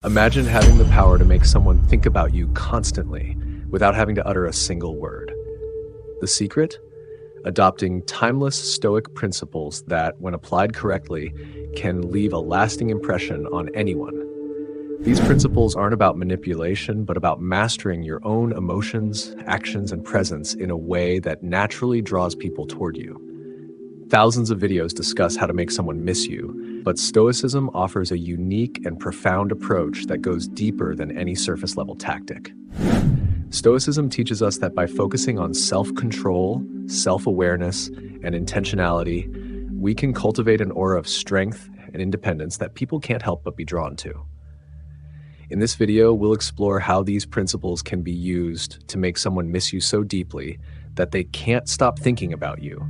Imagine having the power to make someone think about you constantly without having to utter a single word. The secret? Adopting timeless Stoic principles that, when applied correctly, can leave a lasting impression on anyone. These principles aren't about manipulation, but about mastering your own emotions, actions, and presence in a way that naturally draws people toward you. Thousands of videos discuss how to make someone miss you, but Stoicism offers a unique and profound approach that goes deeper than any surface-level tactic. Stoicism teaches us that by focusing on self-control, self-awareness, and intentionality, we can cultivate an aura of strength and independence that people can't help but be drawn to. In this video, we'll explore how these principles can be used to make someone miss you so deeply that they can't stop thinking about you,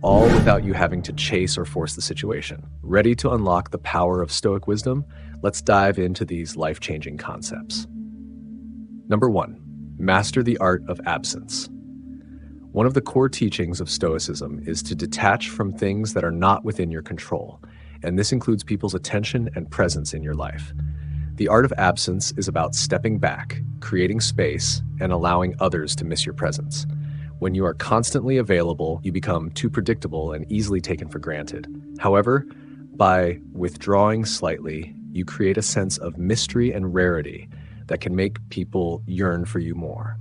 all without you having to chase or force the situation. Ready to unlock the power of Stoic wisdom? Let's dive into these life-changing concepts. Number 1, master the art of absence. One of the core teachings of Stoicism is to detach from things that are not within your control, and this includes people's attention and presence in your life. The art of absence is about stepping back, creating space, and allowing others to miss your presence. When you are constantly available, you become too predictable and easily taken for granted. However, by withdrawing slightly, you create a sense of mystery and rarity that can make people yearn for you more.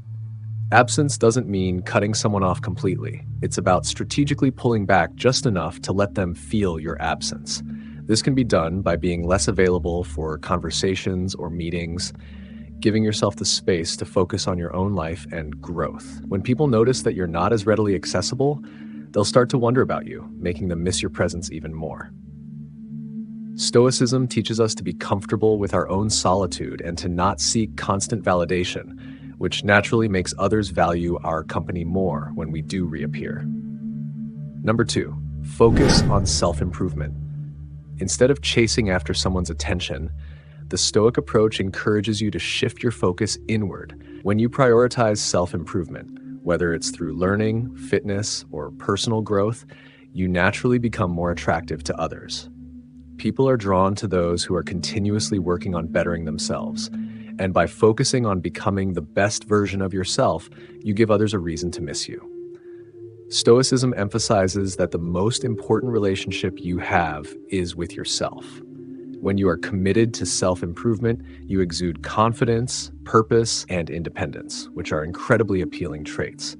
Absence doesn't mean cutting someone off completely. It's about strategically pulling back just enough to let them feel your absence. This can be done by being less available for conversations or meetings, giving yourself the space to focus on your own life and growth. When people notice that you're not as readily accessible, they'll start to wonder about you, making them miss your presence even more. Stoicism teaches us to be comfortable with our own solitude and to not seek constant validation, which naturally makes others value our company more when we do reappear. Number 2, focus on self-improvement. Instead of chasing after someone's attention, the Stoic approach encourages you to shift your focus inward. When you prioritize self-improvement, whether it's through learning, fitness, or personal growth, you naturally become more attractive to others. People are drawn to those who are continuously working on bettering themselves, and by focusing on becoming the best version of yourself, you give others a reason to miss you. Stoicism emphasizes that the most important relationship you have is with yourself. When you are committed to self-improvement, you exude confidence, purpose, and independence, which are incredibly appealing traits.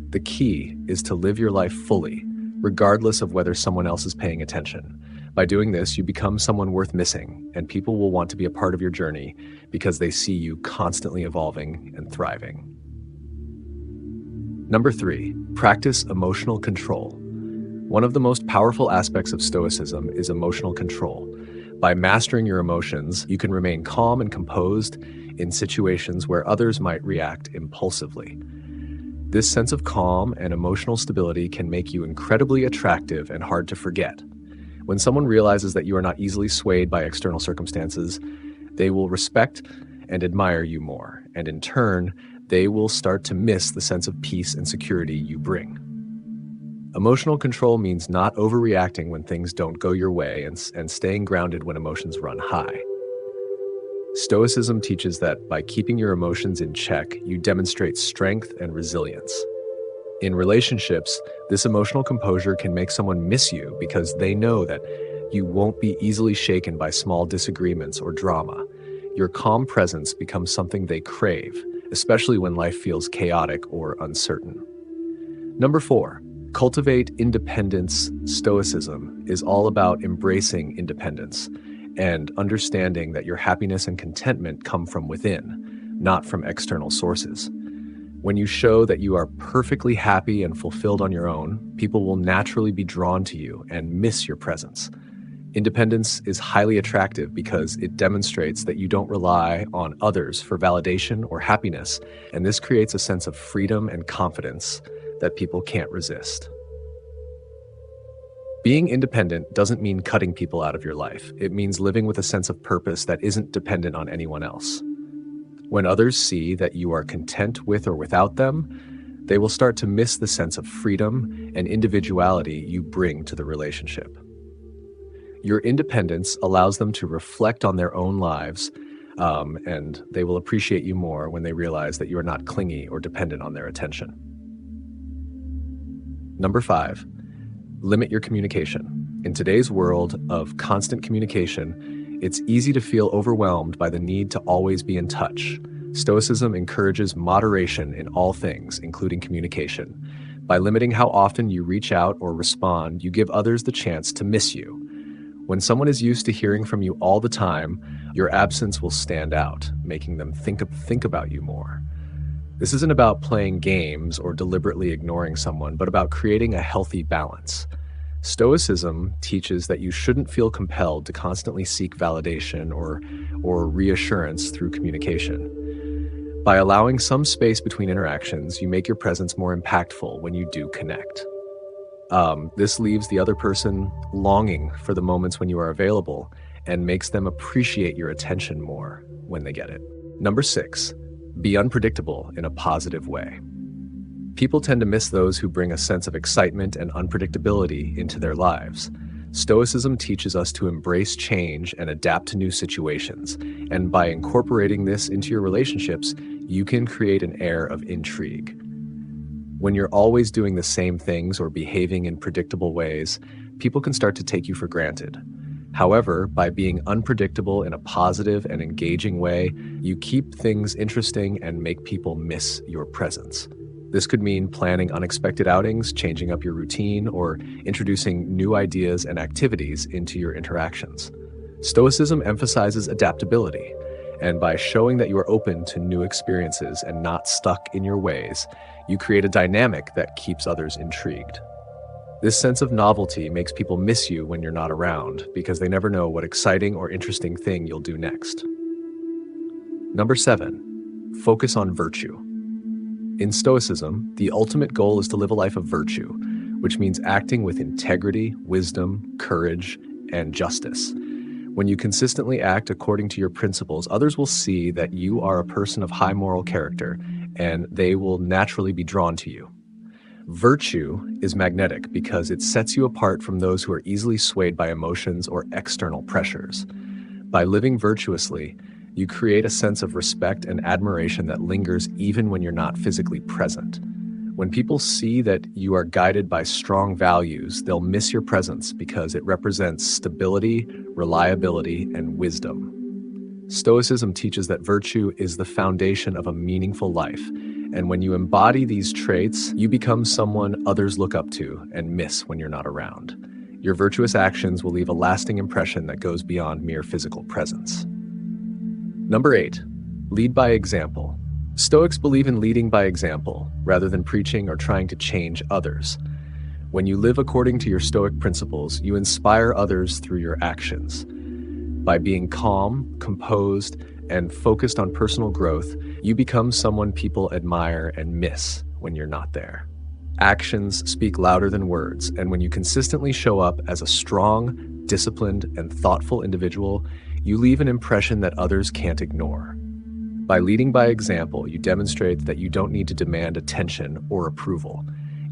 The key is to live your life fully, regardless of whether someone else is paying attention. By doing this, you become someone worth missing, and people will want to be a part of your journey because they see you constantly evolving and thriving. Number 3, practice emotional control. One of the most powerful aspects of Stoicism is emotional control. By mastering your emotions, you can remain calm and composed in situations where others might react impulsively. This sense of calm and emotional stability can make you incredibly attractive and hard to forget. When someone realizes that you are not easily swayed by external circumstances, they will respect and admire you more, and in turn, they will start to miss the sense of peace and security you bring. Emotional control means not overreacting when things don't go your way and staying grounded when emotions run high. Stoicism teaches that by keeping your emotions in check, you demonstrate strength and resilience. In relationships, this emotional composure can make someone miss you because they know that you won't be easily shaken by small disagreements or drama. Your calm presence becomes something they crave, especially when life feels chaotic or uncertain. Number 4, cultivate independence. Stoicism is all about embracing independence and understanding that your happiness and contentment come from within, not from external sources. When you show that you are perfectly happy and fulfilled on your own, people will naturally be drawn to you and miss your presence. Independence is highly attractive because it demonstrates that you don't rely on others for validation or happiness, and this creates a sense of freedom and confidence that people can't resist. Being independent doesn't mean cutting people out of your life. It means living with a sense of purpose that isn't dependent on anyone else. When others see that you are content with or without them, they will start to miss the sense of freedom and individuality you bring to the relationship. Your independence allows them to reflect on their own lives, and they will appreciate you more when they realize that you are not clingy or dependent on their attention. Number 5, limit your communication. In today's world of constant communication, it's easy to feel overwhelmed by the need to always be in touch. Stoicism encourages moderation in all things, including communication. By limiting how often you reach out or respond, you give others the chance to miss you. When someone is used to hearing from you all the time, your absence will stand out, making them think about you more. This isn't about playing games or deliberately ignoring someone, but about creating a healthy balance. Stoicism teaches that you shouldn't feel compelled to constantly seek validation or reassurance through communication. By allowing some space between interactions, you make your presence more impactful when you do connect. This leaves the other person longing for the moments when you are available and makes them appreciate your attention more when they get it. Number 6, be unpredictable in a positive way. People tend to miss those who bring a sense of excitement and unpredictability into their lives. Stoicism teaches us to embrace change and adapt to new situations, and by incorporating this into your relationships, you can create an air of intrigue. When you're always doing the same things or behaving in predictable ways, people can start to take you for granted. However, by being unpredictable in a positive and engaging way, you keep things interesting and make people miss your presence. This could mean planning unexpected outings, changing up your routine, or introducing new ideas and activities into your interactions. Stoicism emphasizes adaptability, and by showing that you are open to new experiences and not stuck in your ways, you create a dynamic that keeps others intrigued. This sense of novelty makes people miss you when you're not around, because they never know what exciting or interesting thing you'll do next. Number 7, focus on virtue. In Stoicism, the ultimate goal is to live a life of virtue, which means acting with integrity, wisdom, courage, and justice. When you consistently act according to your principles, others will see that you are a person of high moral character, and they will naturally be drawn to you. Virtue is magnetic because it sets you apart from those who are easily swayed by emotions or external pressures. By living virtuously, you create a sense of respect and admiration that lingers even when you're not physically present. When people see that you are guided by strong values, they'll miss your presence because it represents stability, reliability, and wisdom. Stoicism teaches that virtue is the foundation of a meaningful life, and when you embody these traits, you become someone others look up to and miss when you're not around. Your virtuous actions will leave a lasting impression that goes beyond mere physical presence. Number 8, lead by example. Stoics believe in leading by example, rather than preaching or trying to change others. When you live according to your Stoic principles, you inspire others through your actions. By being calm, composed, and focused on personal growth, you become someone people admire and miss when you're not there. Actions speak louder than words, and when you consistently show up as a strong, disciplined, and thoughtful individual, you leave an impression that others can't ignore. By leading by example, you demonstrate that you don't need to demand attention or approval.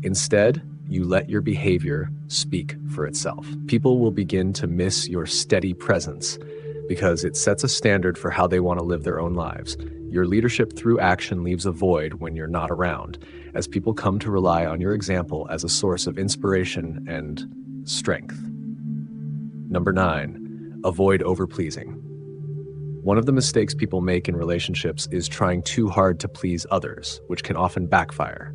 Instead, you let your behavior speak for itself. People will begin to miss your steady presence because it sets a standard for how they want to live their own lives. Your leadership through action leaves a void when you're not around, as people come to rely on your example as a source of inspiration and strength. Number 9, avoid overpleasing. One of the mistakes people make in relationships is trying too hard to please others, which can often backfire.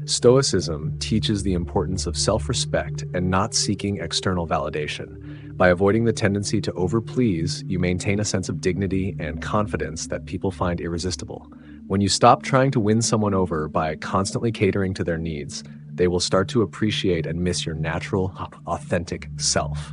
Stoicism teaches the importance of self-respect and not seeking external validation. By avoiding the tendency to overplease, you maintain a sense of dignity and confidence that people find irresistible. When you stop trying to win someone over by constantly catering to their needs, they will start to appreciate and miss your natural, authentic self.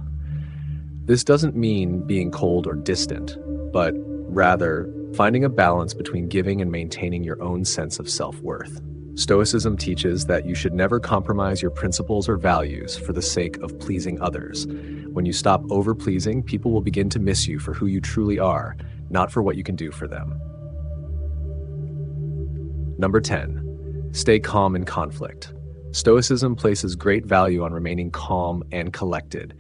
This doesn't mean being cold or distant, but rather finding a balance between giving and maintaining your own sense of self-worth. Stoicism teaches that you should never compromise your principles or values for the sake of pleasing others. When you stop over-pleasing, people will begin to miss you for who you truly are, not for what you can do for them. Number 10, stay calm in conflict. Stoicism places great value on remaining calm and collected.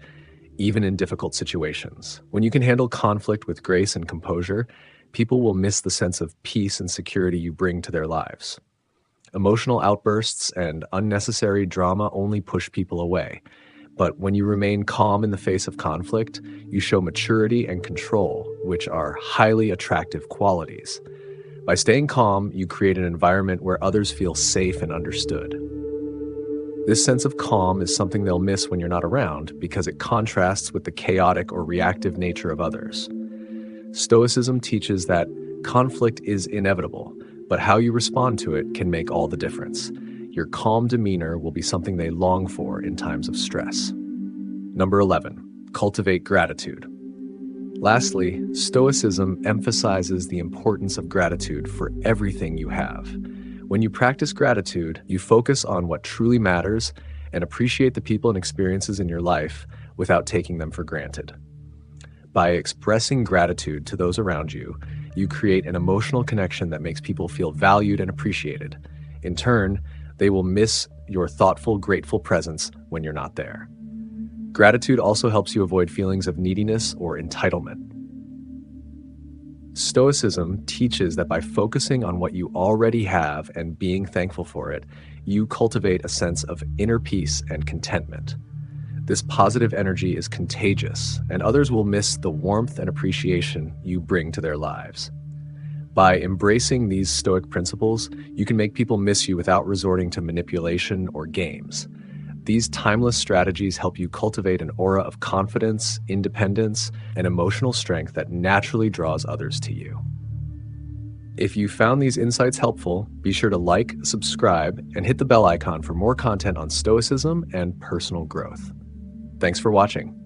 even in difficult situations. When you can handle conflict with grace and composure, people will miss the sense of peace and security you bring to their lives. Emotional outbursts and unnecessary drama only push people away. But when you remain calm in the face of conflict, you show maturity and control, which are highly attractive qualities. By staying calm, you create an environment where others feel safe and understood. This sense of calm is something they'll miss when you're not around because it contrasts with the chaotic or reactive nature of others. Stoicism teaches that conflict is inevitable, but how you respond to it can make all the difference. Your calm demeanor will be something they long for in times of stress. Number 11, cultivate gratitude. Lastly, Stoicism emphasizes the importance of gratitude for everything you have. When you practice gratitude, you focus on what truly matters and appreciate the people and experiences in your life without taking them for granted. By expressing gratitude to those around you, you create an emotional connection that makes people feel valued and appreciated. In turn, they will miss your thoughtful, grateful presence when you're not there. Gratitude also helps you avoid feelings of neediness or entitlement. Stoicism teaches that by focusing on what you already have and being thankful for it, you cultivate a sense of inner peace and contentment. This positive energy is contagious, and others will miss the warmth and appreciation you bring to their lives. By embracing these Stoic principles, you can make people miss you without resorting to manipulation or games. These timeless strategies help you cultivate an aura of confidence, independence, and emotional strength that naturally draws others to you. If you found these insights helpful, be sure to like, subscribe, and hit the bell icon for more content on Stoicism and personal growth. Thanks for watching.